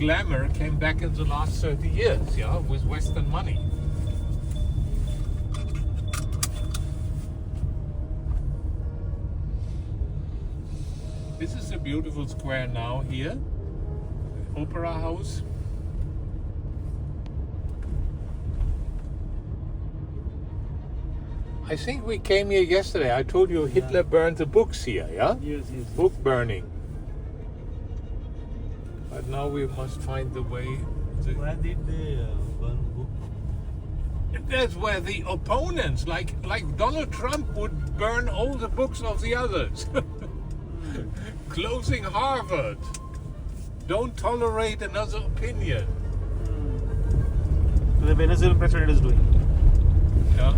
glamour came back in the last 30 years, yeah, with Western money. This is a beautiful square now here, Opera House. I think we came here yesterday. I told you Hitler burned the books here, yeah? Yes. Book burning. But now we must find the way. Where did they burn book? That's where the opponents, like Donald Trump, would burn all the books of the others. Closing Harvard. Don't tolerate another opinion. The Venezuelan president is doing. Yeah.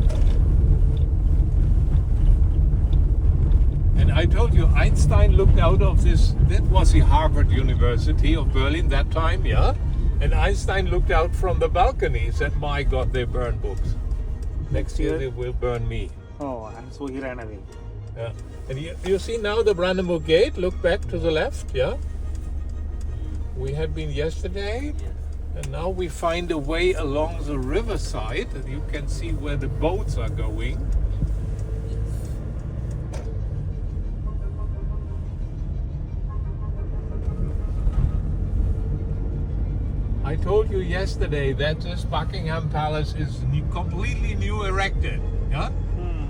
And I told you, Einstein looked out of this. That was the Harvard University of Berlin that time, yeah. And Einstein looked out from the balcony. He said, "My God, they burn books. Next year they will burn me." Oh, and so he ran away. Yeah. And you see now the Brandenburg Gate. Look back to the left, yeah. We had been yesterday, and now we find a way along the riverside, and you can see where the boats are going. I told you yesterday that this Buckingham Palace is completely new erected. Yeah,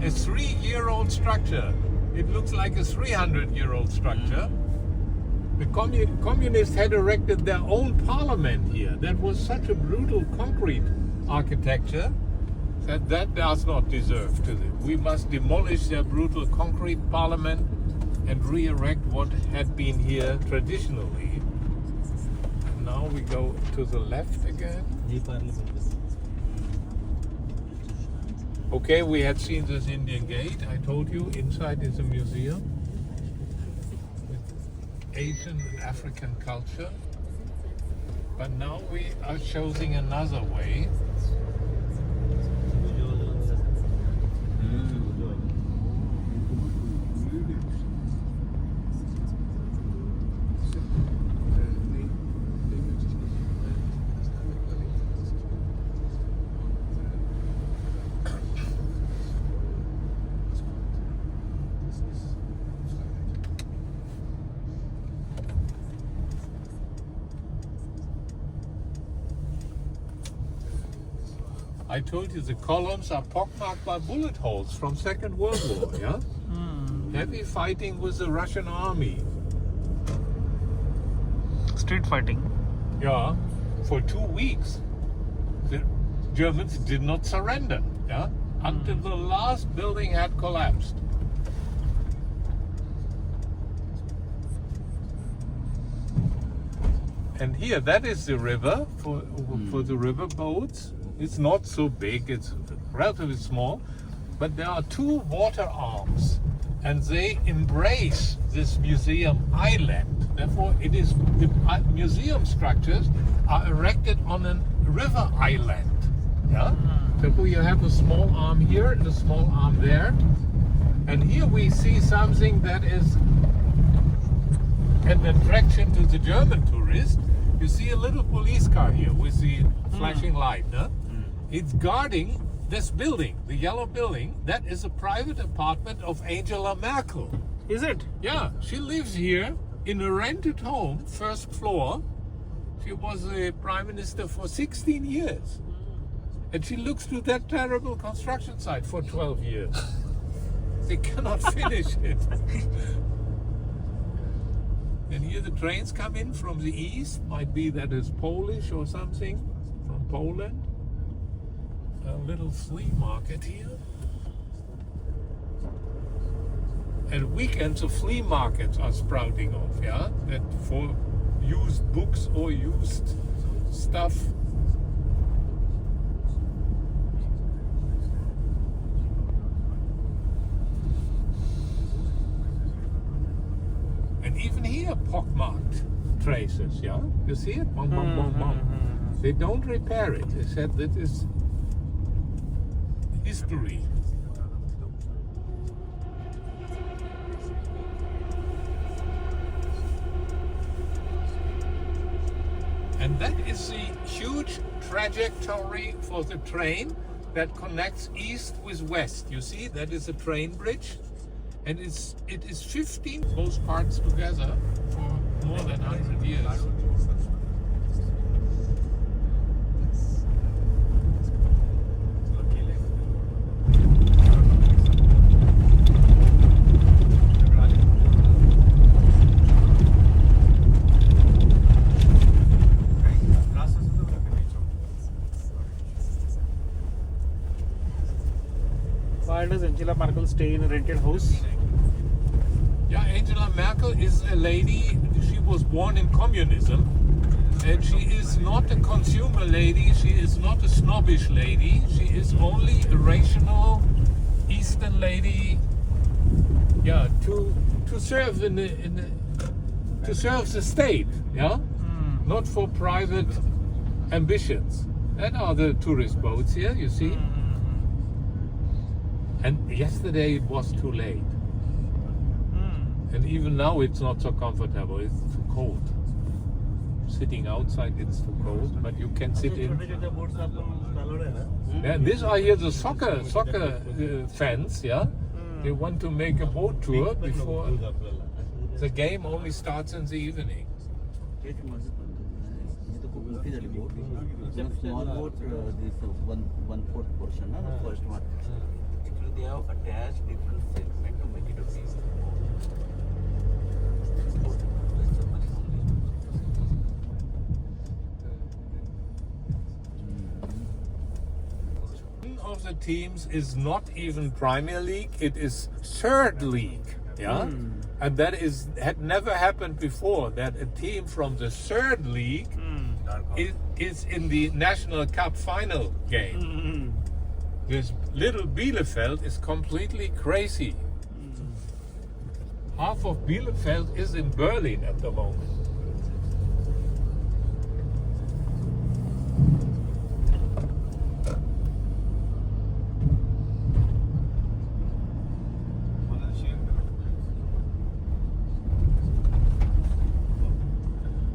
a 3-year-old structure. It looks like a 300-year-old structure. The communists had erected their own parliament here. That was such a brutal concrete architecture that does not deserve to them. We must demolish their brutal concrete parliament and re-erect what had been here traditionally. And now we go to the left again. Okay, we had seen this Indian Gate. I told you, inside is a museum with Asian and African culture. But now we are choosing another way. I told you the columns are pockmarked by bullet holes from Second World War, yeah? Heavy fighting with the Russian army. Street fighting. Yeah, for 2 weeks. The Germans did not surrender, yeah? Until the last building had collapsed. And here, that is the river for the river boats. It's not so big, it's relatively small, but there are 2 water arms and they embrace this museum island. Therefore, it is the museum structures are erected on a river island. Yeah? Therefore, you have a small arm here and a small arm there. And here we see something that is an attraction to the German tourist. You see a little police car here with the flashing light. Huh? It's guarding this building, the yellow building. That is a private apartment of Angela Merkel. Is it? Yeah, she lives here in a rented home, first floor. She was a prime minister for 16 years. And she looks to that terrible construction site for 12 years. They cannot finish it. And here the trains come in from the east. Might be that is Polish or something from Poland. A little flea market here. And weekends, the flea markets are sprouting off, yeah? That for used books or used stuff. And even here, pockmarked traces, yeah? You see it? Bum, bum, bum, bum. They don't repair it. They said that is history. And that is the huge trajectory for the train that connects east with west. You see, that is a train bridge. And it is 15 both parts together for more than 100 years. Why does Angela Merkel stay in a rented house? Yeah, Angela Merkel is a lady, she was born in communism, and she is not a consumer lady, she is not a snobbish lady, she is only a rational Eastern lady, yeah, to serve to serve the state, yeah, not for private ambitions. That are the tourist boats here, you see. And yesterday it was too late. And even now it's not so comfortable, it's too cold. Sitting outside it's too cold, but you can sit in. Yeah, and these are here the soccer fans, yeah? They want to make a boat tour before the game only starts in the evening. Small boat, this 1/4 portion, the first one. Actually, they have attached different segment to make it a piece. One of the teams is not even Premier League; it is Third League. Yeah, and that had never happened before. That a team from the Third League is in the National Cup final game. This little Bielefeld is completely crazy. Half of Bielefeld is in Berlin at the moment.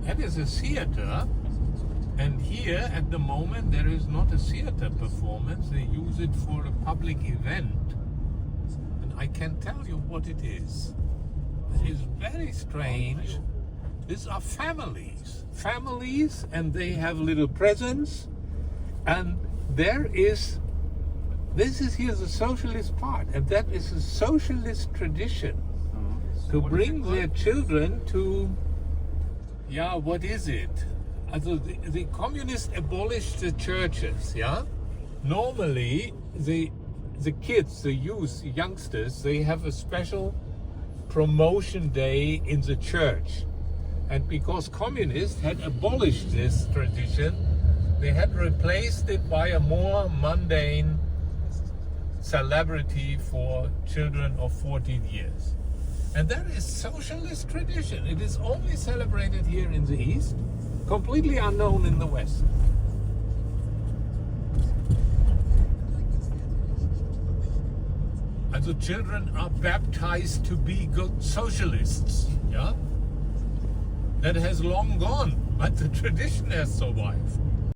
That is a theater. And here, at the moment, there is not a theater performance. They use it for a public event. And I can tell you what it is. It is very strange. These are families. Families, and they have little presents. And this is here the socialist part. And that is a socialist tradition. To bring their children to, yeah, what is it? The communists abolished the churches, yeah? Normally, the kids, the youth, the youngsters, they have a special promotion day in the church. And because communists had abolished this tradition, they had replaced it by a more mundane celebrity for children of 14 years. And that is socialist tradition. It is only celebrated here in the East, completely unknown in the West. And the children are baptized to be good socialists, yeah? That has long gone, but the tradition has survived.